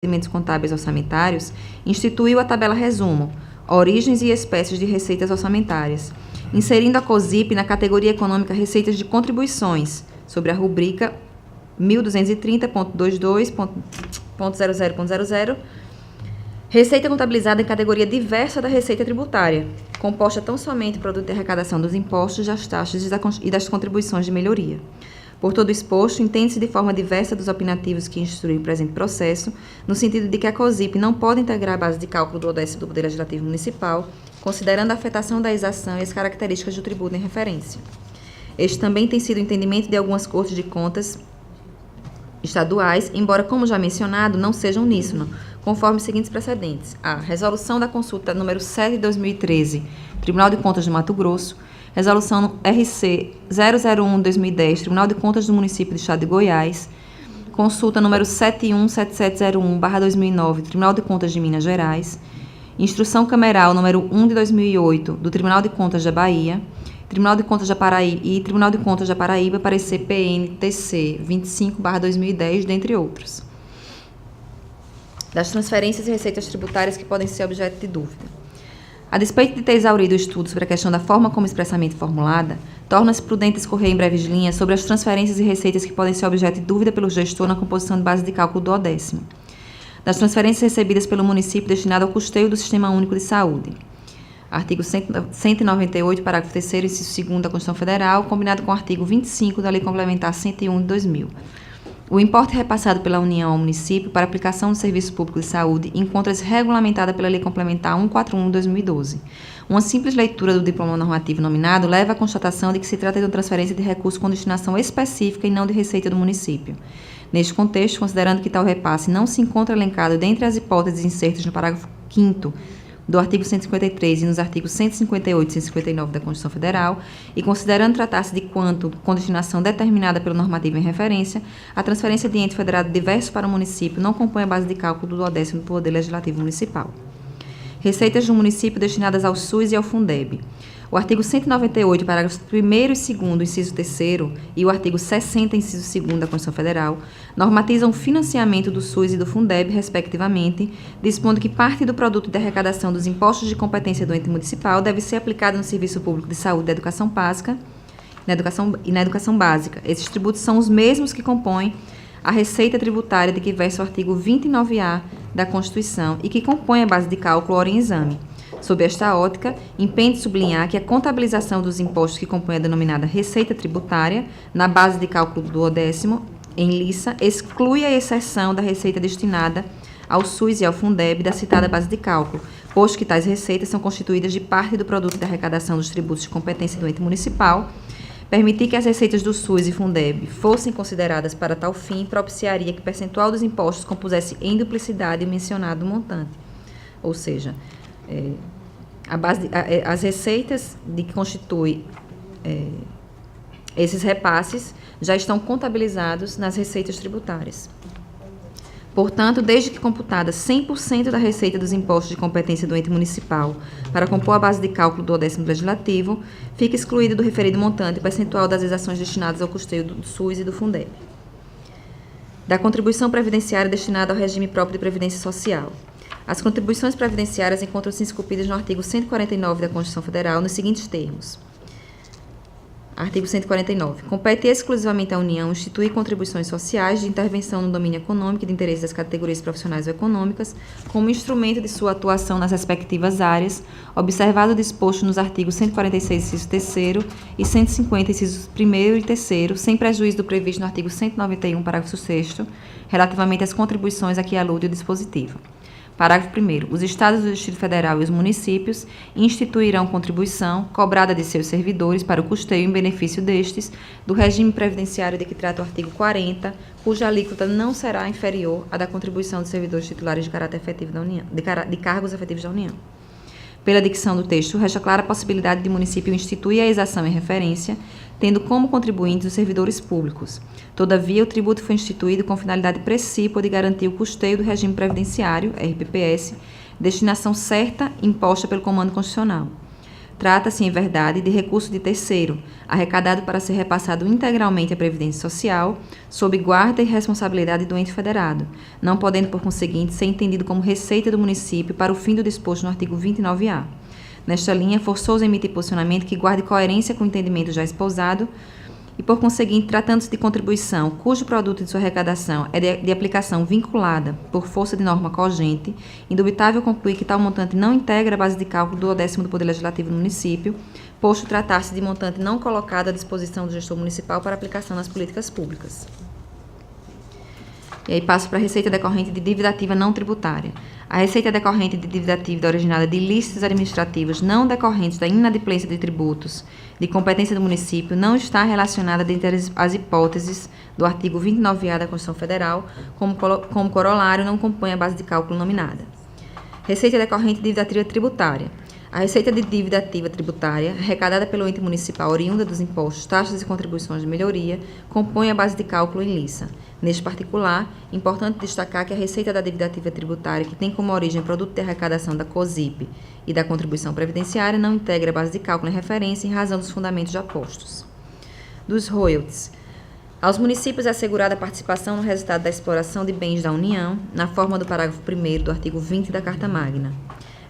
procedimentos contábeis orçamentários, instituiu a tabela resumo, origens e espécies de receitas orçamentárias, inserindo a COSIP na categoria econômica Receitas de Contribuições, sobre a rubrica 1230.22.00.00, receita contabilizada em categoria diversa da receita tributária, composta tão somente do produto de arrecadação dos impostos, das taxas e das contribuições de melhoria. Por todo exposto, entende-se de forma diversa dos opinativos que instruem o presente processo, no sentido de que a COSIP não pode integrar a base de cálculo do ODS do Poder Legislativo Municipal, considerando a afetação da exação e as características do tributo em referência. Este também tem sido o entendimento de algumas cortes de contas estaduais, embora, como já mencionado, não sejam uníssono, conforme os seguintes precedentes: a resolução da consulta número 7 de 2013, Tribunal de Contas do Mato Grosso; resolução RC 001/2010, Tribunal de Contas do Município do Estado de Goiás; consulta número 717701/2009, Tribunal de Contas de Minas Gerais; instrução cameral número 1 de 2008, do Tribunal de Contas da Bahia; Tribunal de Contas da Paraíba e Tribunal de Contas da Paraíba, parecer PN-TC 25/2010, dentre outros. Das transferências e receitas tributárias que podem ser objeto de dúvida. A despeito de ter exaurido o estudo sobre a questão da forma como expressamente formulada, torna-se prudente escorrer em breves linhas sobre as transferências e receitas que podem ser objeto de dúvida pelo gestor na composição de base de cálculo do O10. Das transferências recebidas pelo município destinado ao custeio do Sistema Único de Saúde. Artigo 198, parágrafo 3º, inciso 2º da Constituição Federal, combinado com o artigo 25 da Lei Complementar 101 de 2000. O importe repassado pela União ao município para aplicação do Serviço Público de Saúde encontra-se regulamentada pela Lei Complementar 141 de 2012. Uma simples leitura do diploma normativo nominado leva à constatação de que se trata de uma transferência de recurso com destinação específica e não de receita do município. Neste contexto, considerando que tal repasse não se encontra elencado dentre as hipóteses incertas no parágrafo 5º do artigo 153 e nos artigos 158 e 159 da Constituição Federal, e considerando tratar-se de quanto com destinação determinada pelo normativo em referência, a transferência de ente federado diverso para o município não compõe a base de cálculo do O10 do Poder Legislativo Municipal. Receitas do município destinadas ao SUS e ao Fundeb. O artigo 198, parágrafos 1º e 2º, inciso 3º, e o artigo 60, inciso 2º da Constituição Federal, normatizam o financiamento do SUS e do Fundeb, respectivamente, dispondo que parte do produto de arrecadação dos impostos de competência do ente municipal deve ser aplicada no Serviço Público de Saúde e da Educação Básica, na educação básica. Esses tributos são os mesmos que compõem a receita tributária de que versa o artigo 29A da Constituição e que compõe a base de cálculo hora em exame. Sob esta ótica, impende sublinhar que a contabilização dos impostos que compõem a denominada receita tributária, na base de cálculo do O10, em liça, exclui a exceção da receita destinada ao SUS e ao Fundeb da citada base de cálculo, posto que tais receitas são constituídas de parte do produto da arrecadação dos tributos de competência do ente municipal. Permitir que as receitas do SUS e Fundeb fossem consideradas para tal fim propiciaria que o percentual dos impostos compusesse em duplicidade o mencionado montante. Ou seja, as receitas de que constitui esses repasses já estão contabilizados nas receitas tributárias. Portanto, desde que computada 100% da receita dos impostos de competência do ente municipal para compor a base de cálculo do O10 legislativo, fica excluído do referido montante o percentual das exações destinadas ao custeio do SUS e do Fundeb. Da contribuição previdenciária destinada ao regime próprio de previdência social. As contribuições previdenciárias encontram-se esculpidas no artigo 149 da Constituição Federal nos seguintes termos. Artigo 149. Compete exclusivamente à União instituir contribuições sociais de intervenção no domínio econômico e de interesse das categorias profissionais ou econômicas como instrumento de sua atuação nas respectivas áreas, observado o disposto nos artigos 146, inciso 3º e 150, incisos 1º e 3º, sem prejuízo do previsto no artigo 191, parágrafo 6º, relativamente às contribuições a que alude o dispositivo. Parágrafo 1º. Os Estados do Distrito Federal e os municípios instituirão contribuição cobrada de seus servidores para o custeio em benefício destes do regime previdenciário de que trata o artigo 40, cuja alíquota não será inferior à da contribuição dos servidores titulares de caráter efetivo da União, de cargos efetivos da União. Pela dicção do texto, resta clara a possibilidade de o município instituir a exação em referência, tendo como contribuintes os servidores públicos. Todavia, o tributo foi instituído com finalidade precípua de garantir o custeio do regime previdenciário, RPPS, destinação certa imposta pelo Comando Constitucional. Trata-se, em verdade, de recurso de terceiro, arrecadado para ser repassado integralmente à Previdência Social, sob guarda e responsabilidade do ente federado, não podendo, por conseguinte, ser entendido como receita do município para o fim do disposto no artigo 29-A. Nesta linha, forçoso emitir posicionamento que guarde coerência com o entendimento já espousado e, por conseguinte, tratando-se de contribuição cujo produto de sua arrecadação é de aplicação vinculada por força de norma cogente, indubitável concluir que tal montante não integra a base de cálculo do 10º do Poder Legislativo do município, posto tratar-se de montante não colocado à disposição do gestor municipal para aplicação nas políticas públicas. E aí passo para a receita decorrente de dívida ativa não tributária. A receita decorrente de dívida ativa originada de ilícitos administrativos não decorrentes da inadimplência de tributos de competência do município não está relacionada dentre as hipóteses do artigo 29-A da Constituição Federal, como corolário não compõe a base de cálculo nominada. Receita decorrente de dívida ativa tributária. A receita de dívida ativa tributária, arrecadada pelo ente municipal oriunda dos impostos, taxas e contribuições de melhoria, compõe a base de cálculo em liça. Neste particular, importante destacar que a receita da dívida ativa tributária, que tem como origem produto de arrecadação da COSIP e da contribuição previdenciária, não integra a base de cálculo em referência em razão dos fundamentos já postos. Dos royalties. Aos municípios é assegurada a participação no resultado da exploração de bens da União, na forma do parágrafo 1º do artigo 20 da Carta Magna.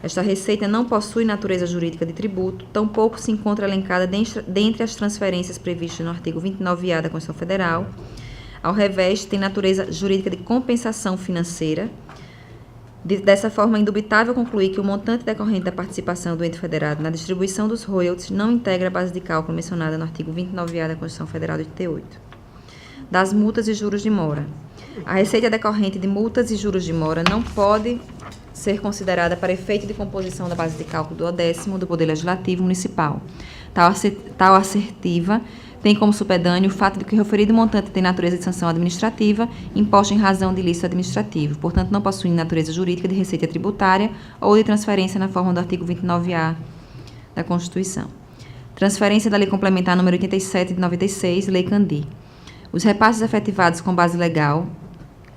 Esta receita não possui natureza jurídica de tributo, tampouco se encontra elencada dentre as transferências previstas no artigo 29-A da Constituição Federal. Ao revés, tem natureza jurídica de compensação financeira. Dessa forma, é indubitável concluir que o montante decorrente da participação do ente federado na distribuição dos royalties não integra a base de cálculo mencionada no artigo 29-A da Constituição Federal de 88. Das multas e juros de mora. A receita decorrente de multas e juros de mora não pode ser considerada para efeito de composição da base de cálculo do 10º do Poder Legislativo Municipal. Tal assertiva tem como supedâneo o fato de que o referido montante tem natureza de sanção administrativa, imposta em razão de ilícito administrativo, portanto não possui natureza jurídica de receita tributária ou de transferência na forma do artigo 29-A da Constituição. Transferência da Lei Complementar nº 87 de 96, Lei Candir. Os repasses efetivados com base legal,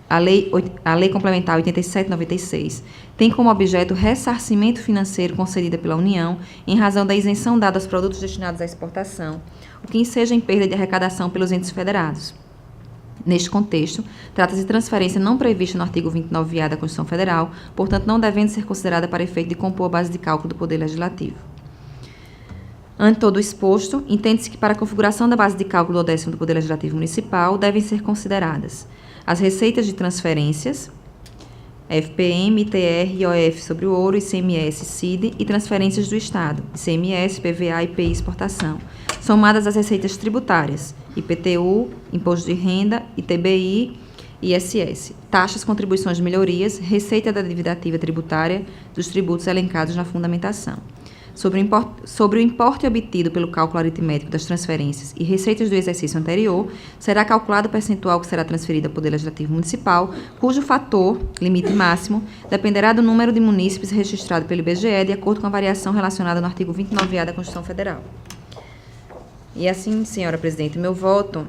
a Lei Complementar 87/96, tem como objeto o ressarcimento financeiro concedido pela União em razão da isenção dada aos produtos destinados à exportação, o que enseja em perda de arrecadação pelos entes federados. Neste contexto, trata-se de transferência não prevista no artigo 29-A da Constituição Federal, portanto não devendo ser considerada para efeito de compor a base de cálculo do Poder Legislativo. Ante todo o exposto, entende-se que para a configuração da base de cálculo do 10º do Poder Legislativo Municipal devem ser consideradas as receitas de transferências, FPM, ITR, IOF sobre o ouro, ICMS, CID e transferências do Estado, ICMS, PVA, IPI, exportação, somadas às receitas tributárias, IPTU, Imposto de Renda, ITBI, ISS, taxas, contribuições de melhorias, receita da dívida ativa tributária dos tributos elencados na fundamentação. Sobre o importe obtido pelo cálculo aritmético das transferências e receitas do exercício anterior, será calculado o percentual que será transferido ao Poder Legislativo Municipal, cujo fator, limite máximo, dependerá do número de munícipes registrado pelo IBGE, de acordo com a variação relacionada no artigo 29-A da Constituição Federal. E assim, senhora presidente, meu voto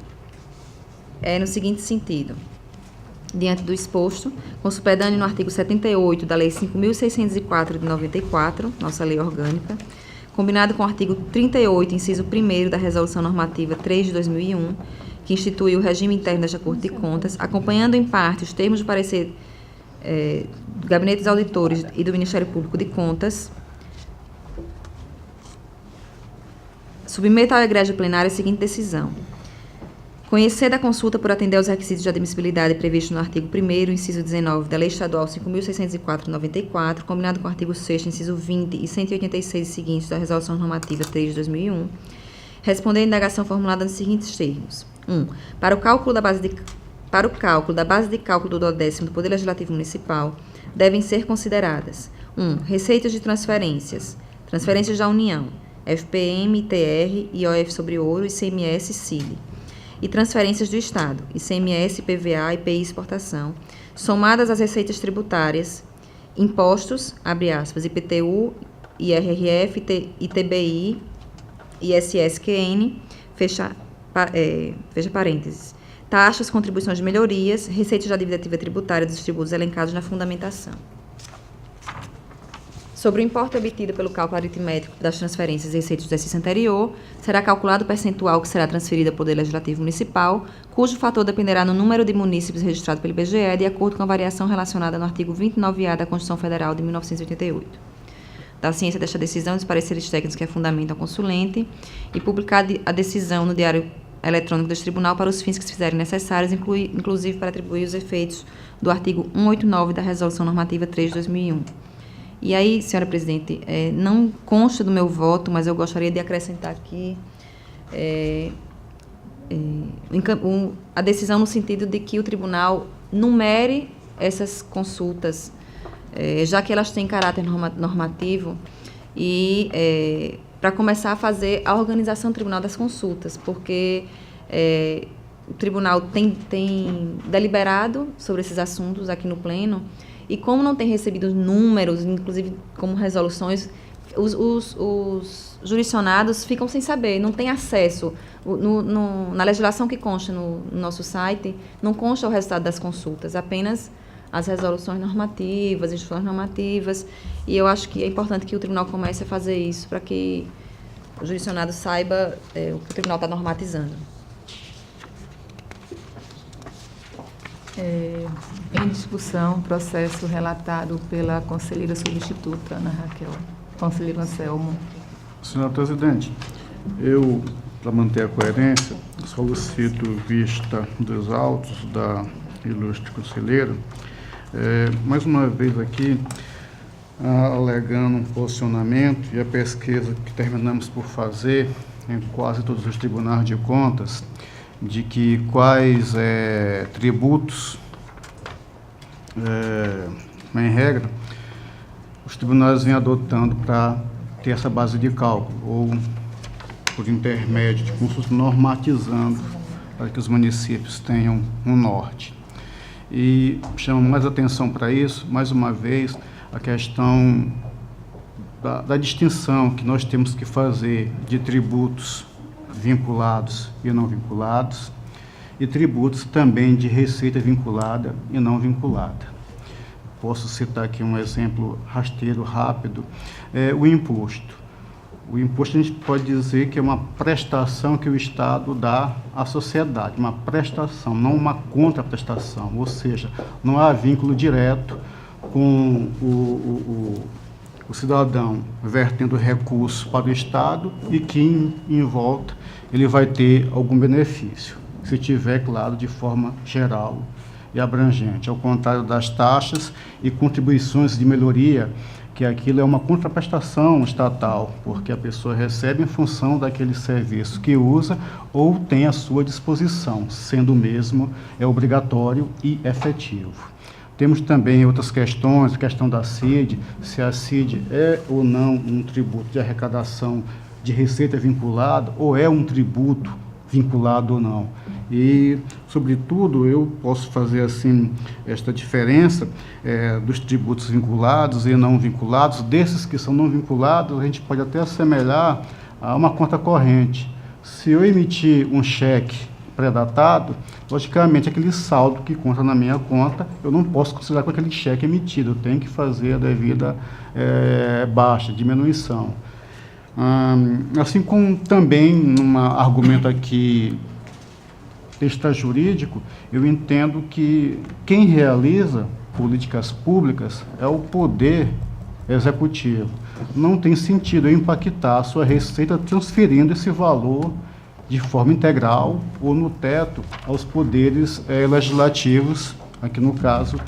é no seguinte sentido. Diante do exposto, com supedâneo no artigo 78 da Lei 5.604 de 94, nossa lei orgânica, combinado com o artigo 38, inciso 1º da Resolução Normativa 3 de 2001, que institui o regime interno desta Corte de Contas, acompanhando em parte os termos do parecer do Gabinete dos Auditores e do Ministério Público de Contas, submeto ao egrégio plenário a seguinte decisão. Conhecer da consulta por atender aos requisitos de admissibilidade previstos no artigo 1º, inciso 19 da Lei Estadual 5.604 de 94, combinado com o artigo 6º, inciso 20 e 186 e seguintes da Resolução Normativa 3 de 2001, responder à indagação formulada nos seguintes termos. 1. Para o cálculo da base de cálculo do 10º do Poder Legislativo Municipal, devem ser consideradas 1. Receitas de transferências da União, FPM, ITR, IOF sobre ouro, ICMS e CID. E transferências do Estado, ICMS, PVA, IPI, exportação, somadas às receitas tributárias, impostos, abre aspas, IPTU, IRRF, ITBI, ISSQN, fecha parênteses, taxas, contribuições de melhorias, receitas da dívida ativa tributária dos tributos elencados na fundamentação. Sobre o importe obtido pelo cálculo aritmético das transferências e receitas do exercício anterior, será calculado o percentual que será transferido ao Poder Legislativo Municipal, cujo fator dependerá no número de munícipes registrados pelo IBGE, de acordo com a variação relacionada no artigo 29A da Constituição Federal de 1988. Da ciência desta decisão, os pareceres técnicos que fundamentam ao consulente e publicar a decisão no Diário Eletrônico deste Tribunal para os fins que se fizerem necessários, inclusive para atribuir os efeitos do artigo 189 da Resolução Normativa 3 de 2001. E aí, senhora presidente, não consta do meu voto, mas eu gostaria de acrescentar aqui a decisão no sentido de que o tribunal numere essas consultas, já que elas têm caráter normativo, e para começar a fazer a organização do tribunal das consultas, porque o tribunal tem deliberado sobre esses assuntos aqui no Pleno, e como não tem recebido números, inclusive como resoluções, os jurisdicionados ficam sem saber, não tem acesso. Na legislação que consta no nosso site, não consta o resultado das consultas, apenas as resoluções normativas, instruções normativas, e eu acho que é importante que o tribunal comece a fazer isso, para que o jurisdicionado saiba o que o tribunal está normatizando. Em discussão, processo relatado pela conselheira substituta, Ana Raquel. Conselheiro Anselmo. Senhora presidente, eu, para manter a coerência, solicito vista dos autos da ilustre conselheira, mais uma vez aqui, alegando um posicionamento e a pesquisa que terminamos por fazer em quase todos os tribunais de contas, de que quais tributos, em regra, os tribunais vêm adotando para ter essa base de cálculo, ou por intermédio de consulta normatizando, para que os municípios tenham um norte. E chamo mais atenção para isso, mais uma vez, a questão da distinção que nós temos que fazer de tributos vinculados e não vinculados, e tributos também de receita vinculada e não vinculada. Posso citar aqui um exemplo rasteiro, rápido, o imposto. O imposto a gente pode dizer que é uma prestação que o Estado dá à sociedade, uma prestação, não uma contraprestação, ou seja, não há vínculo direto com o cidadão vertendo recurso para o Estado e que em volta ele vai ter algum benefício, se tiver, claro, de forma geral e abrangente, ao contrário das taxas e contribuições de melhoria, que aquilo é uma contraprestação estatal, porque a pessoa recebe em função daquele serviço que usa ou tem à sua disposição, sendo o mesmo obrigatório e efetivo. Temos também outras questões, a questão da CID, se a CID é ou não um tributo de arrecadação de receita vinculada, ou é um tributo vinculado ou não. E, sobretudo, eu posso fazer assim esta diferença dos tributos vinculados e não vinculados. Desses que são não vinculados, a gente pode até assemelhar a uma conta corrente. Se eu emitir um cheque pré-datado, logicamente aquele saldo que conta na minha conta, eu não posso considerar com aquele cheque emitido, eu tenho que fazer a devida baixa, diminuição. Assim como também, num argumento aqui extrajurídico, eu entendo que quem realiza políticas públicas é o poder executivo. Não tem sentido eu impactar a sua receita transferindo esse valor de forma integral ou no teto aos poderes legislativos, aqui no caso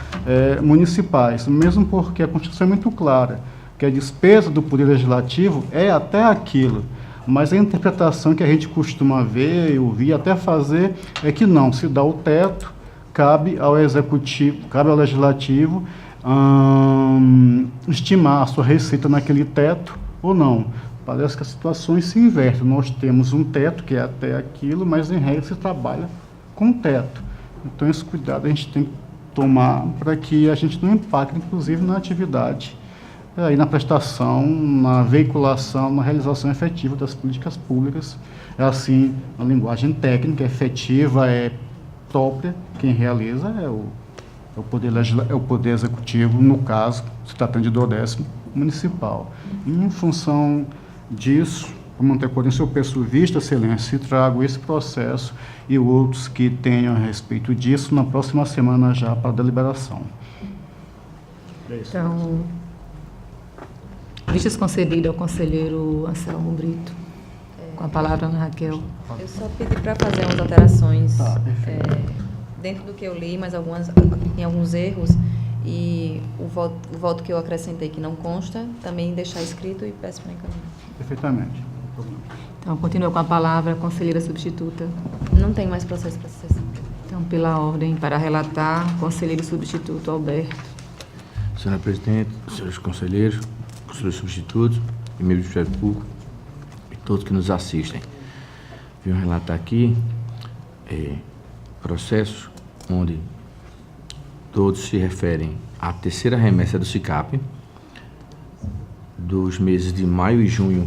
municipais, mesmo porque a Constituição é muito clara, que a despesa do Poder Legislativo é até aquilo, mas a interpretação que a gente costuma ver e ouvir, até fazer, é que não, se dá o teto, cabe ao Executivo, cabe ao Legislativo estimar a sua receita naquele teto ou não. Parece que as situações se invertem. Nós temos um teto, que é até aquilo, mas em regra se trabalha com teto. Então esse cuidado a gente tem que tomar para que a gente não impacte, inclusive, na atividade, aí na prestação, na veiculação, na realização efetiva das políticas públicas. É assim, a linguagem técnica efetiva é própria, quem realiza é o é o poder executivo, no caso, se tratando de duodécimo municipal. Em função disso, para manter coerência, eu peço vista, excelência, e trago esse processo e outros que tenham a respeito disso na próxima semana já para deliberação. Então, vistas concedidas ao conselheiro Anselmo Brito. Com a palavra, Ana Raquel. Eu só pedi para fazer umas alterações Perfeito. dentro do que eu li, mas tem alguns erros. E o voto que eu acrescentei que não consta, também deixar escrito e peço para encaminhar. Perfeitamente. Então, continua com a palavra a conselheira substituta. Não tem mais processo para sucessão. Então, pela ordem, para relatar, conselheiro substituto Alberto. Senhora Presidente, senhores conselheiros substitutos e membros do Ministério Público e todos que nos assistem. Venho relatar aqui processos onde todos se referem à terceira remessa do SICAP dos meses de maio e junho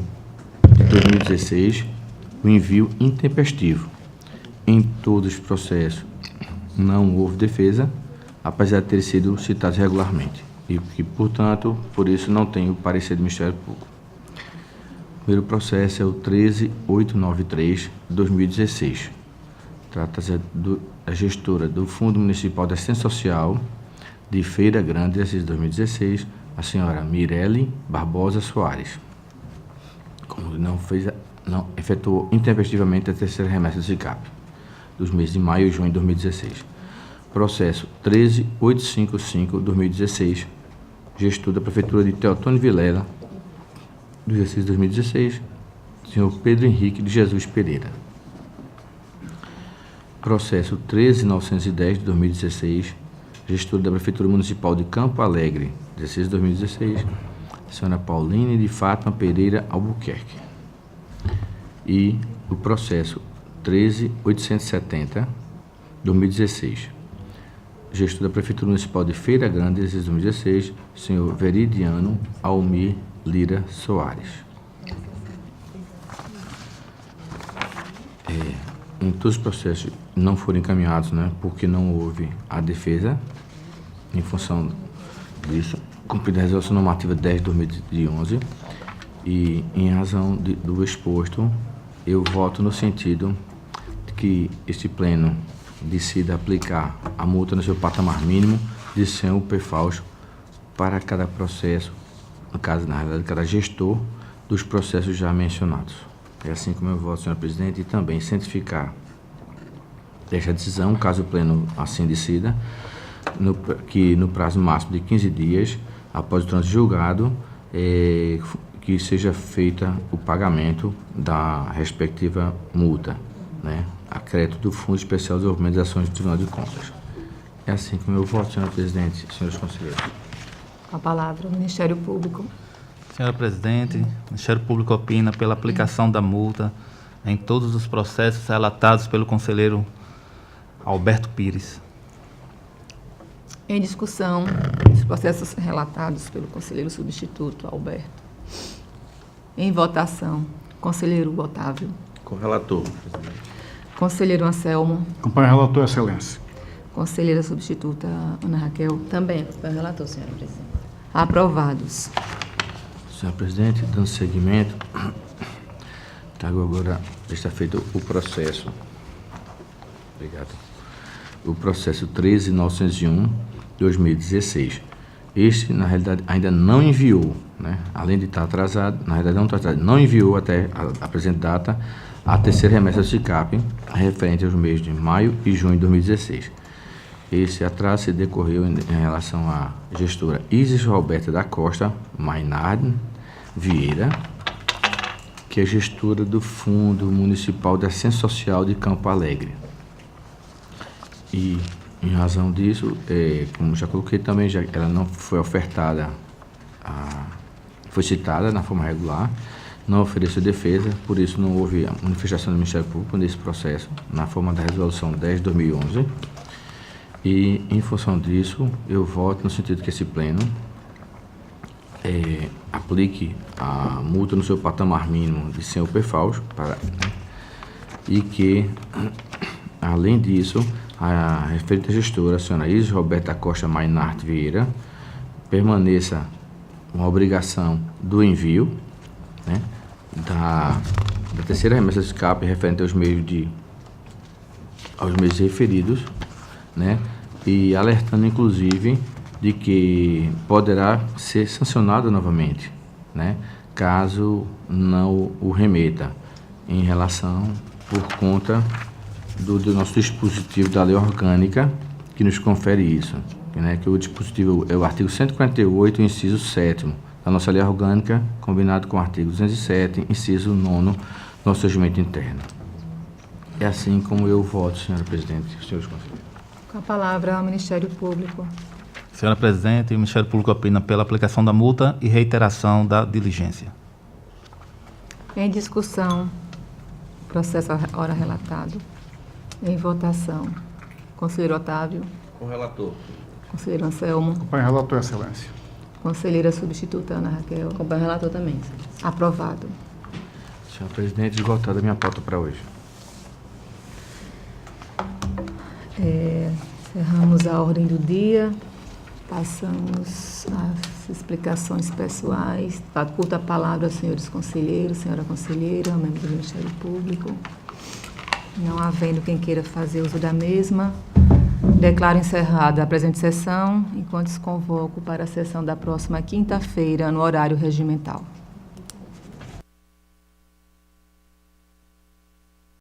de 2016, o envio intempestivo. Em todos os processos não houve defesa, apesar de ter sido citados regularmente, e que, portanto, por isso não tem o parecer do Ministério Público. O primeiro processo é o 13893 de 2016. Trata-se da gestora do Fundo Municipal de Assistência Social de Feira Grande, exercício 2016, a senhora Mirelle Barbosa Soares, como não efetuou intempestivamente a terceira remessa do SICAP dos meses de maio e junho de 2016. Processo 13855-2016, gestor da Prefeitura de Teotônio Vilela, do exercício 2016, senhor Pedro Henrique de Jesus Pereira. Processo 13910 de 2016, gestor da Prefeitura Municipal de Campo Alegre, exercício 2016, senhora Pauline de Fátima Pereira Albuquerque. E o processo 13870 2016, gestor da Prefeitura Municipal de Feira Grande, exercício 2016, senhor Veridiano Almir Lira Soares. Em todos os processos não foram encaminhados, porque não houve a defesa, em função disso, cumprida a resolução normativa 10 de 2011, e em razão do exposto, eu voto no sentido de que este pleno decida aplicar a multa no seu patamar mínimo de 100 UPFAUs para cada processo, no caso, na realidade, cada gestor dos processos já mencionados. É assim como eu voto, senhor presidente, e também cientificar desta decisão, caso o pleno assim decida, que no prazo máximo de 15 dias, após o trânsito julgado, que seja feita o pagamento da respectiva multa, a crédito do Fundo Especial de Desenvolvimento das Ações do Tribunal de Contas. É assim como eu voto, senhor presidente, senhores conselheiros. Com a palavra o Ministério Público. Senhora Presidente, o Ministério Público opina pela aplicação da multa em todos os processos relatados pelo conselheiro Alberto Pires. Em discussão, os processos relatados pelo conselheiro substituto Alberto. Em votação, conselheiro Otávio. Com o relator, presidente. Conselheiro Anselmo. Acompanho o relator, excelência. Conselheira substituta Ana Raquel. Também, para o relator, senhora presidente. Aprovados. Senhor presidente, dando seguimento, trago agora, está feito o processo. Obrigado. O processo 13901/2016. Este, na realidade, ainda não enviou, além de estar atrasado, na realidade não está atrasado, não enviou até a presente data a terceira remessa do SICAP, referente aos meses de maio e junho de 2016. Esse atraso se decorreu em relação à gestora Isis Roberta da Costa Mainard Vieira, que é gestora do Fundo Municipal de Assistência Social de Campo Alegre. E, em razão disso, como já coloquei também, ela não foi ofertada, foi citada na forma regular, não ofereceu defesa, por isso não houve a manifestação do Ministério Público nesse processo, na forma da resolução 10 de 2011. E, em função disso, eu voto no sentido que esse pleno aplique a multa no seu patamar mínimo de 100 UPFAUs e que, além disso, a referente gestora, a senhora Isis Roberta Costa Mainarte Vieira, permaneça com a obrigação do envio, né, da terceira remessa de escape referente aos meses referidos, né, e alertando inclusive de que poderá ser sancionado novamente, né, caso não o remeta, em relação por conta do nosso dispositivo da lei orgânica que nos confere isso, né, que o dispositivo é o artigo 148, inciso 7º da nossa lei orgânica, combinado com o artigo 207, inciso 9º do nosso regimento interno. É assim como eu voto, senhora presidente, senhores conselheiros. Com a palavra ao Ministério Público. Senhora presidente, o Ministério Público opina pela aplicação da multa e reiteração da diligência. Em discussão, processo ora relatado. Em votação, conselheiro Otávio, Com o relator. conselheiro Anselmo, Acompanho o relator, excelência. conselheira substituta Ana Raquel. Acompanho o relator também. Aprovado. Senhora presidente, esgotada a minha pauta para hoje. Encerramos a ordem do dia. Passamos às explicações pessoais. Faculto a palavra aos senhores conselheiros, senhora conselheira, membro do Ministério Público. Não havendo quem queira fazer uso da mesma, declaro encerrada a presente sessão, enquanto se convoco para a sessão da próxima quinta-feira, no horário regimental.